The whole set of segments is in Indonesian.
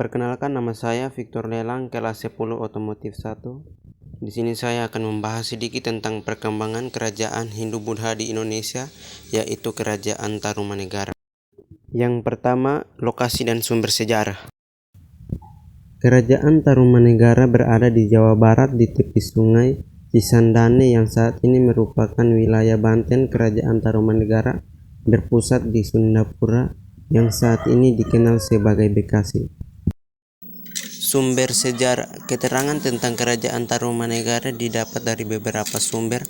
Perkenalkan, nama saya Victor Lelang, kelas 10 Otomotif 1. Di sini saya akan membahas sedikit tentang perkembangan kerajaan Hindu-Buddha di Indonesia, yaitu Kerajaan Tarumanegara. Yang pertama, lokasi dan sumber sejarah. Kerajaan Tarumanegara berada di Jawa Barat di tepi sungai Cisandane yang saat ini merupakan wilayah Banten. Kerajaan Tarumanegara berpusat di Sundapura yang saat ini dikenal sebagai Bekasi. Sumber sejarah. Keterangan tentang Kerajaan Tarumanegara didapat dari beberapa sumber,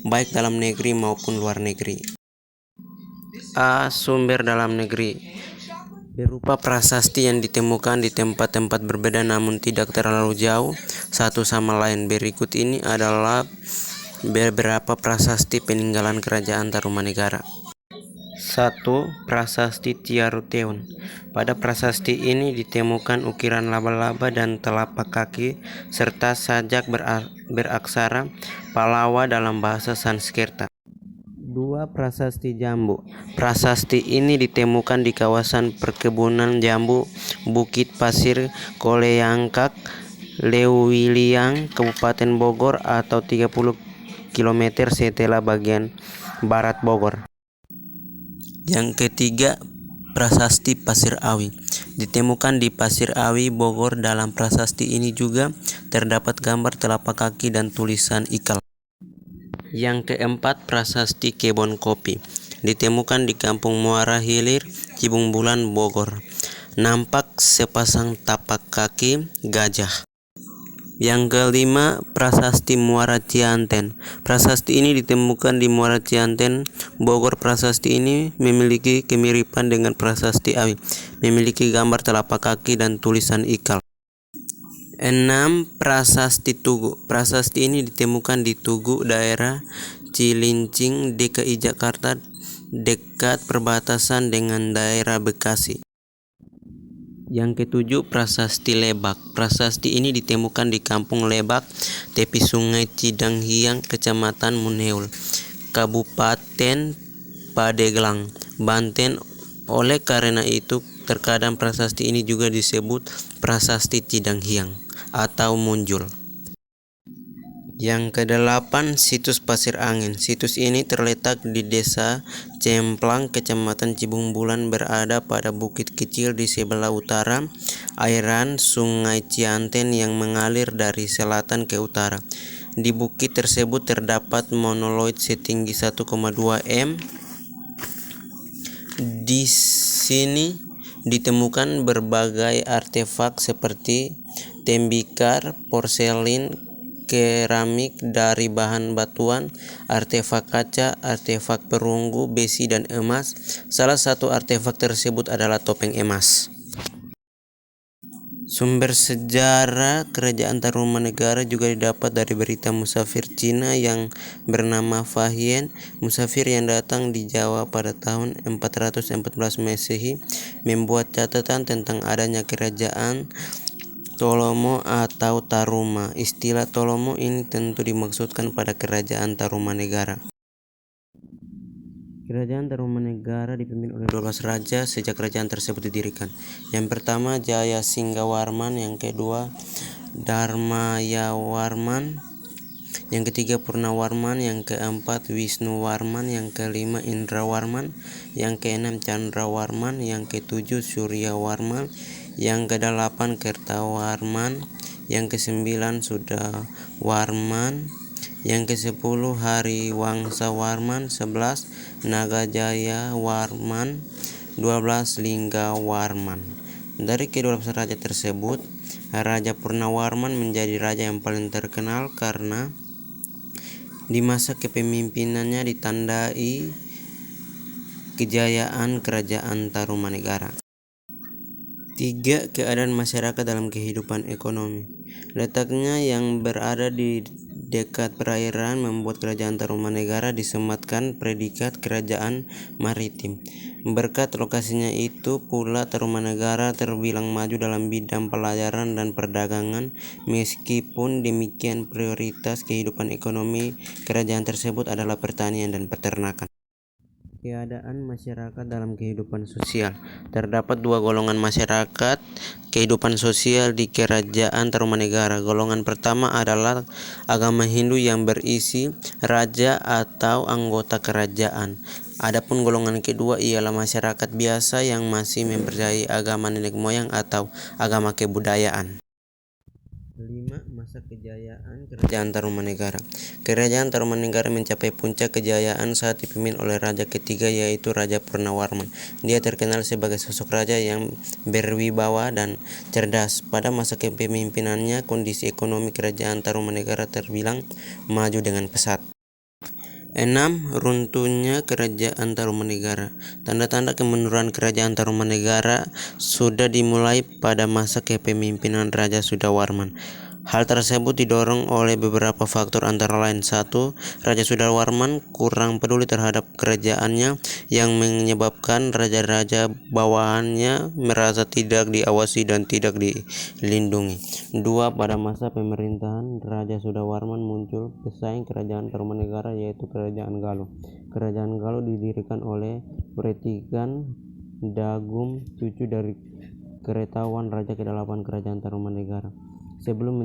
baik dalam negeri maupun luar negeri. A. Sumber dalam negeri berupa prasasti yang ditemukan di tempat-tempat berbeda namun tidak terlalu jauh satu sama lain. Berikut ini adalah beberapa prasasti peninggalan Kerajaan Tarumanegara. 1. Prasasti Tiaruteun. Pada prasasti ini ditemukan ukiran laba-laba dan telapak kaki serta sajak beraksara Pallawa dalam bahasa Sanskerta. 2. Prasasti Jambu. Prasasti ini ditemukan di kawasan perkebunan jambu Bukit Pasir Koleyangkak, Leuwiliang, Kabupaten Bogor atau 30 km setelah bagian barat Bogor. Yang ketiga, prasasti Pasir Awi. Ditemukan di Pasir Awi, Bogor. Dalam prasasti ini juga terdapat gambar telapak kaki dan tulisan ikal. Yang keempat, prasasti Kebon Kopi. Ditemukan di Kampung Muara Hilir, Cibung Bulan, Bogor. Nampak sepasang tapak kaki gajah. Yang kelima, prasasti Muara Cianten. Prasasti ini ditemukan di Muara Cianten, Bogor. Prasasti ini memiliki kemiripan dengan prasasti Awi, memiliki gambar telapak kaki dan tulisan ikal. 6. Prasasti Tugu. Prasasti ini ditemukan di Tugu, daerah Cilincing, DKI Jakarta, dekat perbatasan dengan daerah Bekasi. Yang ketujuh, prasasti Lebak. Prasasti ini ditemukan di Kampung Lebak, tepi sungai Cidanghiang, Kecamatan Muneul, Kabupaten Pandeglang, Banten. Oleh karena itu, terkadang prasasti ini juga disebut prasasti Cidanghiang atau Munjul. Yang kedelapan, situs Pasir Angin. Situs ini terletak di Desa Cemplang, Kecamatan Cibung Bulan, berada pada bukit kecil di sebelah utara airan Sungai Cianten yang mengalir dari selatan ke utara. Di bukit tersebut terdapat monoliit setinggi 1,2 m. Di sini ditemukan berbagai artefak seperti tembikar, porselin, keramik dari bahan batuan, artefak kaca, artefak perunggu, besi, dan emas. Salah satu artefak tersebut adalah topeng emas. Sumber sejarah Kerajaan Tarumanegara juga didapat dari berita musafir Cina yang bernama Fa Hien. Musafir yang datang di Jawa pada tahun 414 Masehi membuat catatan tentang adanya kerajaan Tolomo atau Taruma. Istilah Tolomo ini tentu dimaksudkan pada Kerajaan Tarumanegara. Kerajaan Tarumanegara dipimpin oleh 12 raja sejak kerajaan tersebut didirikan. Yang pertama, Jayasinghawarman. Yang kedua, Dharmayawarman. Yang ketiga, Purnawarman. Yang keempat, Wisnuwarman. Yang kelima, Indrawarman. Yang keenam, Candrawarman. Yang ketujuh, Suryawarman. Yang kedelapan, Kertawarman. Yang kesembilan, Sudawarman. Yang kesepuluh, Hariwangsawarman. 11, Nagajayawarman. 12, Linggawarman. Dari ke-12 raja tersebut, Raja Purnawarman menjadi raja yang paling terkenal karena di masa kepemimpinannya ditandai kejayaan Kerajaan Tarumanegara. 3. Keadaan masyarakat dalam kehidupan ekonomi. Letaknya yang berada di dekat perairan membuat Kerajaan Tarumanegara disematkan predikat kerajaan maritim. Berkat lokasinya itu pula Tarumanegara terbilang maju dalam bidang pelayaran dan perdagangan. Meskipun demikian, prioritas kehidupan ekonomi kerajaan tersebut adalah pertanian dan peternakan. Keadaan masyarakat dalam kehidupan sosial. Terdapat dua golongan masyarakat kehidupan sosial di Kerajaan Tarumanegara. Golongan pertama adalah agama Hindu yang berisi raja atau anggota kerajaan. Adapun golongan kedua ialah masyarakat biasa yang masih mempercayai agama nenek moyang atau agama kebudayaan. 5. Masa kejayaan Kerajaan Tarumanegara. Kerajaan Tarumanegara mencapai puncak kejayaan saat dipimpin oleh raja ketiga, yaitu Raja Purnawarman. Dia terkenal sebagai sosok raja yang berwibawa dan cerdas. Pada masa kepemimpinannya, kondisi ekonomi Kerajaan Tarumanegara terbilang maju dengan pesat. 6. Runtuhnya Kerajaan Tarumanegara. Tanda-tanda kemunduran Kerajaan Tarumanegara sudah dimulai pada masa kepemimpinan Raja Sudawarman. Hal tersebut didorong oleh beberapa faktor, antara lain: 1. Raja Sudawarman kurang peduli terhadap kerajaannya yang menyebabkan raja-raja bawahannya merasa tidak diawasi dan tidak dilindungi. 2. Pada masa pemerintahan Raja Sudawarman muncul pesaing Kerajaan Tarumanegara, yaitu Kerajaan Galuh. Kerajaan Galuh didirikan oleh Wretigam Dagum, cucu dari Keretahuan Raja ke-8 Kerajaan Tarumanegara. Sebelum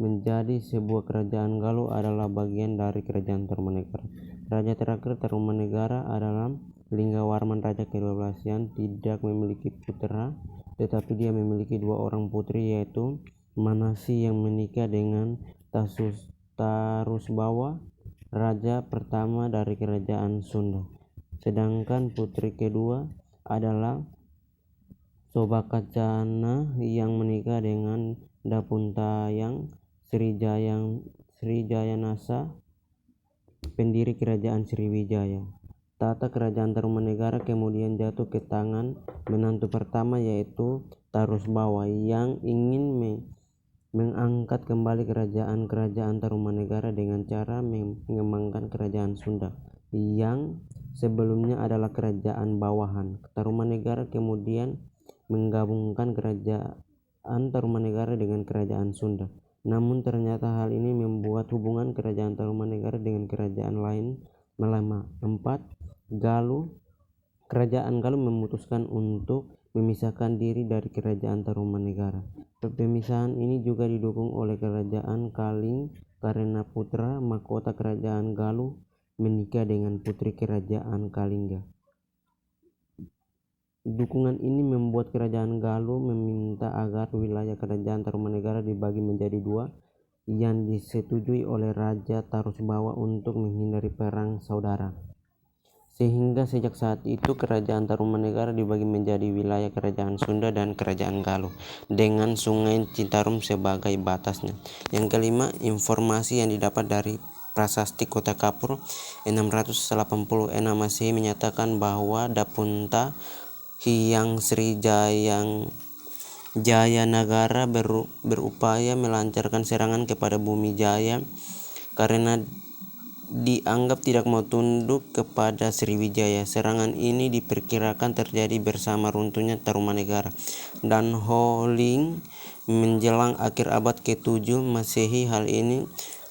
menjadi sebuah kerajaan, Galuh adalah bagian dari Kerajaan Tarumanegara. Raja terakhir Tarumanegara adalah Linggawarman, Raja ke-12 yang tidak memiliki putra, tetapi dia memiliki dua orang putri, yaitu Manasi yang menikah dengan Tarusbawa, raja pertama dari Kerajaan Sunda. Sedangkan putri kedua adalah Sobakacana yang menikah dengan Dapuntayang Srijayanasa, pendiri Kerajaan Sriwijaya. Tata kerajaan Tarumanegara kemudian jatuh ke tangan menantu pertama, yaitu Tarusbawa, yang ingin mengangkat kembali kerajaan Tarumanegara dengan cara mengembangkan Kerajaan Sunda yang sebelumnya adalah kerajaan bawahan. Tarumanegara kemudian menggabungkan Kerajaan Tarumanegara dengan Kerajaan Sunda. Namun ternyata hal ini membuat hubungan Kerajaan Tarumanegara dengan kerajaan lain melemah. 4. Kerajaan Galuh memutuskan untuk memisahkan diri dari Kerajaan Tarumanegara. Pemisahan ini juga didukung oleh Kerajaan Kaling karena putra mahkota Kerajaan Galuh menikah dengan putri Kerajaan Kalingga. Dukungan ini membuat Kerajaan Galuh meminta agar wilayah Kerajaan Tarumanegara dibagi menjadi dua, yang disetujui oleh Raja Tarusbawa untuk menghindari perang saudara. Sehingga sejak saat itu Kerajaan Tarumanegara dibagi menjadi wilayah Kerajaan Sunda dan Kerajaan Galuh, dengan Sungai Citarum sebagai batasnya. Yang kelima, informasi yang didapat dari Prasasti Kota Kapur 686 Masehi menyatakan bahwa Dapunta Hyang Jayanagara berupaya melancarkan serangan kepada Bumi Jaya karena dianggap tidak mau tunduk kepada Sriwijaya. Serangan ini diperkirakan terjadi bersama runtuhnya Tarumanegara dan Holing menjelang akhir abad ke-7 Masehi. Hal ini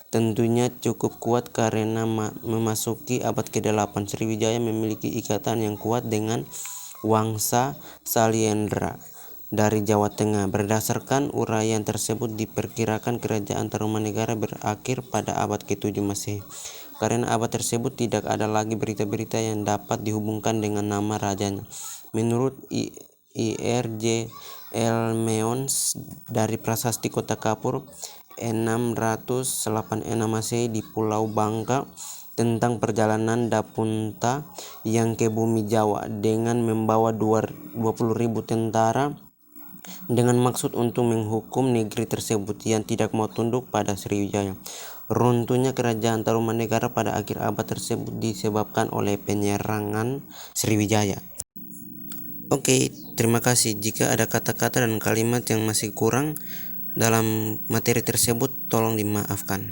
tentunya cukup kuat karena memasuki abad ke-8 Sriwijaya memiliki ikatan yang kuat dengan Wangsa Salyendra dari Jawa Tengah. Berdasarkan uraian tersebut, diperkirakan Kerajaan Tarumanegara berakhir pada abad ke-7 Masehi. Karena abad tersebut tidak ada lagi berita-berita yang dapat dihubungkan dengan nama rajanya. Menurut Ir.J. Elmeons dari Prasasti Kota Kapur 686 Masehi di Pulau Bangka tentang perjalanan Dapunta yang ke Bumi Jawa dengan membawa 20.000 tentara dengan maksud untuk menghukum negeri tersebut yang tidak mau tunduk pada Sriwijaya. Runtuhnya Kerajaan Tarumanegara pada akhir abad tersebut disebabkan oleh penyerangan Sriwijaya. Oke, terima kasih. Jika ada kata-kata dan kalimat yang masih kurang dalam materi tersebut, tolong dimaafkan.